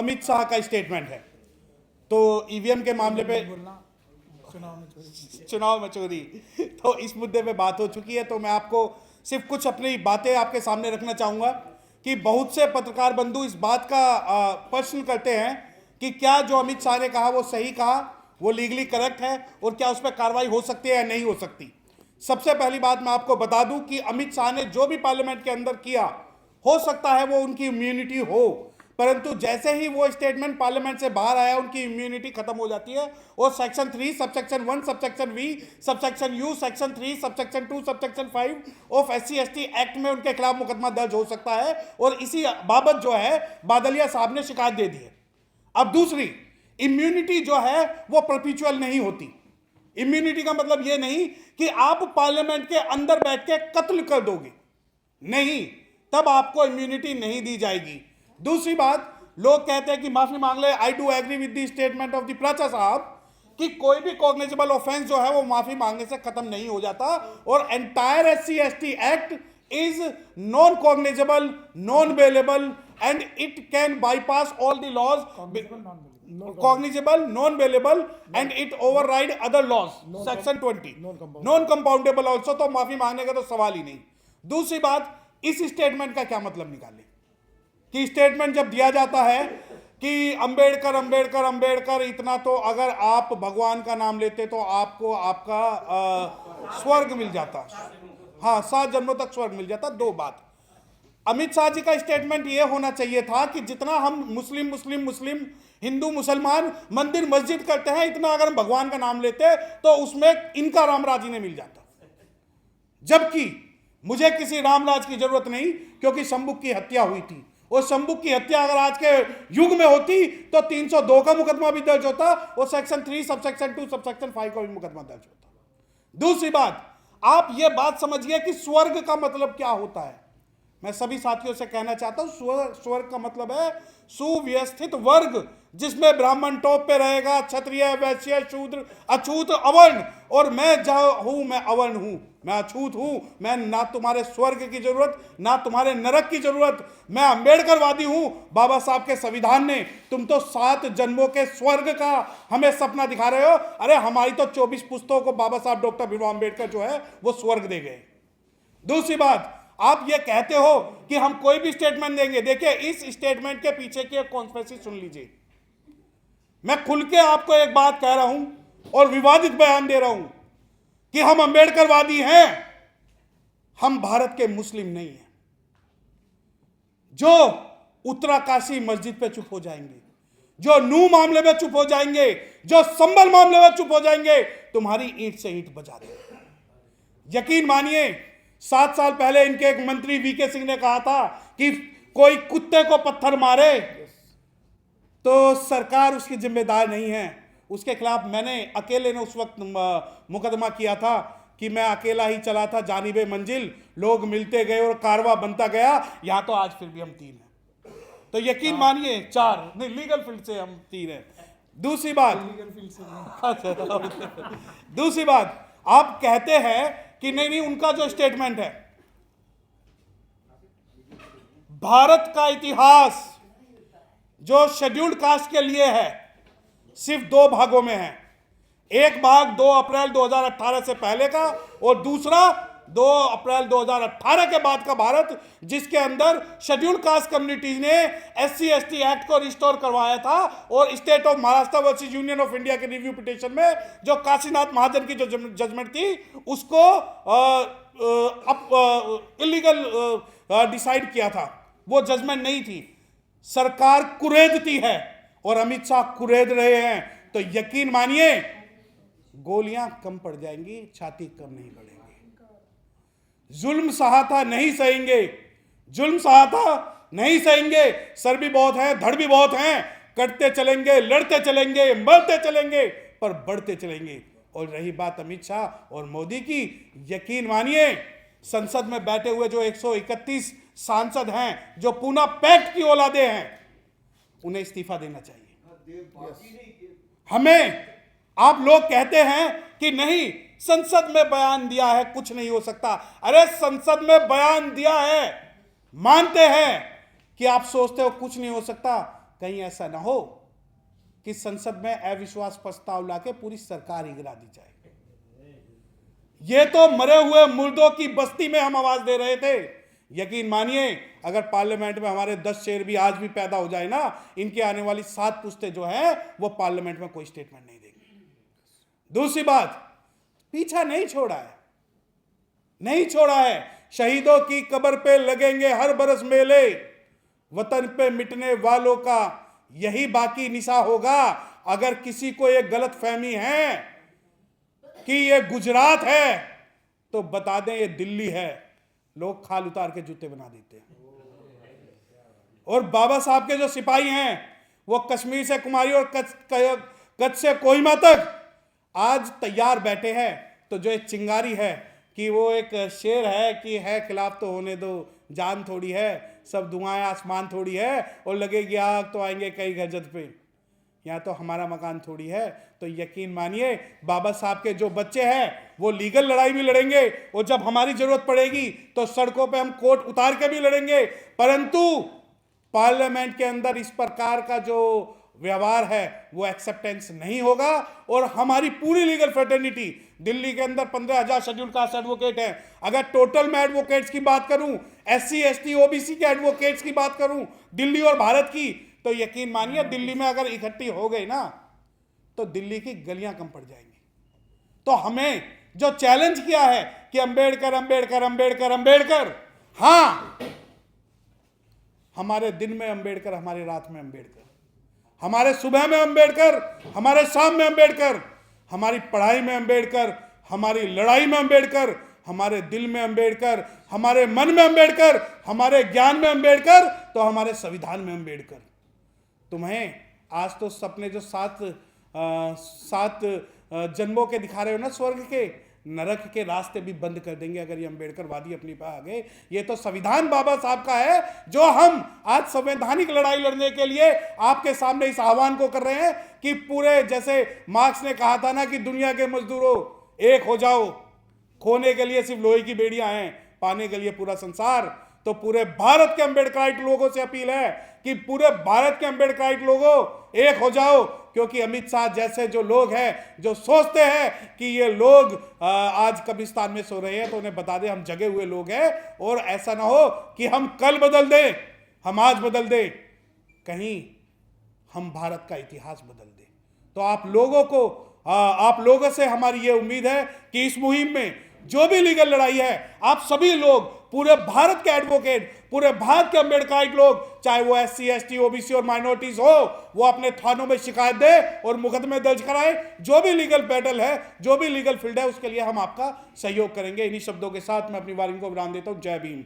अमित शाह का स्टेटमेंट है। तो ईवीएम के मामले पे चुनाव में चोरी, तो इस मुद्दे पे बात हो चुकी है। तो मैं आपको सिर्फ कुछ अपनी बातें आपके सामने रखना चाहूँगा कि बहुत से पत्रकार बंधु इस बात का प्रश्न करते हैं कि क्या जो अमित शाह ने कहा वो सही कहा, वो लीगली करेक्ट है और क्या उस पर कार्रवाई हो सकती है या नहीं हो सकती। सबसे पहली बात मैं आपको बता दूं कि अमित शाह ने जो भी पार्लियामेंट के अंदर किया, हो सकता है वो उनकी इम्यूनिटी हो, परंतु जैसे ही वो स्टेटमेंट पार्लियामेंट से बाहर आया उनकी इम्यूनिटी खत्म हो जाती है और section 3 subsection 1 subsection V subsection U section 3 subsection 2 subsection 5 of SC/ST act में उनके खिलाफ मुकदमा दर्ज हो सकता है। और इसी बाबत जो है बादलिया साहब ने शिकायत दे दी है। अब दूसरी, इम्यूनिटी जो है वो परपेचुअल नहीं होती। इम्यूनिटी का मतलब ये नहीं कि आप पार्लियामेंट के अंदर बैठ के कत्ल कर दोगे, नहीं, तब आपको इम्यूनिटी नहीं दी जाएगी। दूसरी बात, लोग कहते हैं कि माफी मांग ले। I do agree with the statement of the Pracha साहब कि कोई भी कॉग्निजेबल ऑफेंस जो है वो माफी मांगने से खत्म नहीं हो जाता और entire SC/ST act is non cognizable, non bailable and it can bypass all the laws. Cognizable, non bailable and it override other laws, section 20, non compoundable also. तो माफी मांगने का तो सवाल ही नहीं। दूसरी बात, इस स्टेटमेंट का क्या मतलब निकाले कि स्टेटमेंट जब दिया जाता है कि अंबेडकर अंबेडकर अंबेडकर, इतना तो अगर आप भगवान का नाम लेते तो आपको आपका स्वर्ग मिल जाता, हाँ 7 जन्मों तक स्वर्ग मिल जाता। दो बात, अमित शाह जी का स्टेटमेंट यह होना चाहिए था कि जितना हम मुस्लिम मुस्लिम मुस्लिम हिंदू मुसलमान मंदिर मस्जिद करते हैं, इतना अगर हम भगवान का नाम लेते तो उसमें इनका रामराज इन्हें मिल जाता। जबकि मुझे किसी रामराज की जरूरत नहीं, क्योंकि शंभुक की हत्या हुई थी और शंभुक की हत्या अगर आज के युग में होती तो 302 का मुकदमा भी दर्ज होता और सेक्शन 3 सबसेक्शन 2 सबसेक्शन 5 का भी मुकदमा दर्ज होता। दूसरी बात, आप ये बात समझिए कि स्वर्ग का मतलब क्या होता है। मैं सभी साथियों से कहना चाहता हूं, स्वर्ग का मतलब है सुव्यवस्थित वर्ग, जिसमें ब्राह्मण टॉप पे रहेगा, क्षत्रिय, वैश्य, शूद्र, अछूत, अवर्ण। और मैं जहां हूं मैं अवर्ण हूं, मैं अछूत हूं, मैं ना तुम्हारे स्वर्ग की जरूरत ना तुम्हारे नरक की जरूरत। मैं अंबेडकरवादी हूं। बाबा साहब के संविधान ने, तुम तो 7 जन्मों के स्वर्ग का हमें सपना दिखा रहे हो। अरे हमारी तो 24 पुस्तकों को बाबा साहब डॉक्टर भीमराव अंबेडकर जो है वो स्वर्ग दे गए। दूसरी बात, आप ये कहते हो कि हम कोई भी स्टेटमेंट देंगे। देखिए, इस स्टेटमेंट के पीछे की कॉन्स्पिरेसी सुन लीजिए। मैं खुल के आपको एक बात कह रहा हूं और विवादित बयान दे रहा हूं कि हम अंबेडकरवादी हैं, हम भारत के मुस्लिम नहीं हैं। जो उत्तराकाशी मस्जिद पे चुप हो जाएंगे, जो नू मामले में चुप हो जाएंगे, जो संभल मामले में चुप हो जाएंगे, तुम्हारी ईंट से ईंट बजा देंगे। यकीन मानिए, 7 साल पहले इनके एक मंत्री VK सिंह ने कहा था कि कोई कुत्ते को पत्थर मारे तो सरकार उसकी जिम्मेदार नहीं है। उसके खिलाफ मैंने अकेले ने उस वक्त मुकदमा किया था कि मैं अकेला ही चला था जानिबे मंजिल, लोग मिलते गए और कारवा बनता गया। यहां तो आज फिर भी हम 3 हैं, तो यकीन मानिए 4 नहीं, लीगल फील्ड से हम 3 हैं। दूसरी बात, आप कहते हैं कि नहीं उनका जो स्टेटमेंट है, भारत का इतिहास जो शेड्यूल्ड कास्ट के लिए है सिर्फ 2 भागों में है। एक भाग 2 अप्रैल 2018 से पहले का और दूसरा 2 अप्रैल 2018 के बाद का भारत, जिसके अंदर शेड्यूल्ड कास्ट कम्युनिटीज ने SC/ST एक्ट को रिस्टोर करवाया था। और state of Maharashtra versus union of India के रिव्यू पिटिशन में जो काशीनाथ महाजन की जो जजमेंट थी उसको इलीगल डिसाइड किया था। वो जजमेंट नहीं थी। सरकार कुरेदती है और अमित शाह कुरेद रहे हैं, तो यकीन मानिए गोलियां कम पड़ जाएंगी, छाती कम नहीं बढ़ेंगी। जुल्म सहाता नहीं सहेंगे, जुल्म सहाता नहीं सहेंगे। सर भी बहुत हैं, धड़ भी बहुत हैं, कटते चलेंगे, लड़ते चलेंगे, मरते चलेंगे, पर बढ़ते चलेंगे। और रही बात अमित शाह और मोदी की, यकीन मानिए संसद में बैठे हुए जो 131 सांसद हैं, जो पूना पैक्ट की औलादे हैं, उन्हें इस्तीफा देना चाहिए। हमें, आप लोग कहते हैं कि नहीं संसद में बयान दिया है कुछ नहीं हो सकता। अरे संसद में बयान दिया है, मानते हैं कि आप सोचते हो कुछ नहीं हो सकता। कहीं ऐसा ना हो कि संसद में अविश्वास प्रस्ताव लाके पूरी सरकार ही गिरा दी जाए। ये तो मरे हुए मुर्दों की बस्ती में हम आवाज दे रहे थे। यकीन मानिए, अगर पार्लियामेंट में हमारे 10 शेर भी आज भी पैदा हो जाए ना, इनकी आने वाली 7 पुश्तें जो है वो पार्लियामेंट में कोई स्टेटमेंट नहीं देंगी। दूसरी बात, पीछा नहीं छोड़ा है, नहीं छोड़ा है। शहीदों की कब्र पे लगेंगे हर बरस मेले, वतन पे मिटने वालों का यही बाकी निशा होगा। अगर किसी को ये गलत फहमी है कि ये गुजरात है तो बता दें ये दिल्ली है। लोग खाल उतार के जूते बना देते हैं। और बाबा साहब के जो सिपाही हैं वो कश्मीर से कुमारी और कच्छ से कोहिमा तक आज तैयार बैठे हैं। तो जो एक चिंगारी है कि वो एक शेर है कि है खिलाफ तो होने दो, जान थोड़ी है, सब धुआं आसमान थोड़ी है, और लगेगी आग तो आएंगे कई गजत पे, यहाँ तो हमारा मकान थोड़ी है। तो यकीन मानिए, बाबा साहब के जो बच्चे हैं वो लीगल लड़ाई भी लड़ेंगे, और जब हमारी जरूरत पड़ेगी तो सड़कों पे हम कोट उतार के भी लड़ेंगे। परंतु पार्लियामेंट के अंदर इस प्रकार का जो व्यवहार है वो एक्सेप्टेंस नहीं होगा। और हमारी पूरी लीगल फ्रेटर्निटी, दिल्ली के अंदर 15,000 शेड्यूल कास्ट एडवोकेट हैं। अगर टोटल मैं एडवोकेट्स की बात करूं, SC ST OBC के एडवोकेट्स की बात करूं दिल्ली और भारत की, तो यकीन मानिए दिल्ली में अगर इकट्ठी हो गई ना तो दिल्ली की गलियां कम पड़ जाएंगी। तो हमें जो चैलेंज किया है कि अंबेडकर अंबेडकर अंबेडकर अंबेडकर, हां, हमारे दिन में अंबेडकर, हमारी रात में अंबेडकर, हमारे सुबह में अंबेडकर, हमारे शाम में अंबेडकर, हमारी पढ़ाई में अंबेडकर, हमारी लड़ाई में अंबेडकर, हमारे दिल में अंबेडकर, हमारे मन में अंबेडकर, हमारे ज्ञान में अंबेडकर, तो हमारे संविधान में अंबेडकर। तुम्हें आज तो सपने जो सात जन्मों के दिखा रहे हो ना स्वर्ग के, नरक के रास्ते भी बंद कर देंगे अगर ये अंबेडकरवादी अपनी पे आ गए। ये तो संविधान बाबा साहब का है जो हम आज संवैधानिक लड़ाई लड़ने के लिए आपके सामने इस आह्वान को कर रहे हैं कि पूरे, जैसे मार्क्स ने कहा था ना कि दुनिया के मजदूरों एक हो जाओ, खोने के लिए सिर्फ लोहे की बेड़ियां हैं, पाने के लिए पूरा संसार। तो पूरे भारत के अंबेडकराइट लोगों से अपील है कि पूरे भारत के अंबेडकराइट लोगों एक हो जाओ, क्योंकि अमित शाह जैसे जो लोग हैं जो सोचते हैं कि ये लोग आज कब्रिस्तान में सो रहे हैं, तो उन्हें बता दें हम जगे हुए लोग हैं। और ऐसा ना हो कि हम कल बदल दें, हम आज बदल दें, कहीं हम भारत का इतिहास बदल दें। तो आप लोगों से हमारी ये उम्मीद है कि इस मुहिम में जो भी लीगल लड़ाई है, आप सभी लोग, पूरे भारत के एडवोकेट, पूरे भारत के अंबेडकराइट लोग, चाहे वो SC ST OBC और माइनॉरिटीज हो, वो अपने थानों में शिकायत दे और मुकदमे दर्ज कराएं। जो भी लीगल बैटल है, जो भी लीगल फील्ड है, उसके लिए हम आपका सहयोग करेंगे। इन्हीं शब्दों के साथ मैं अपनी वार्निंग को विराम देता हूं। जय भीम।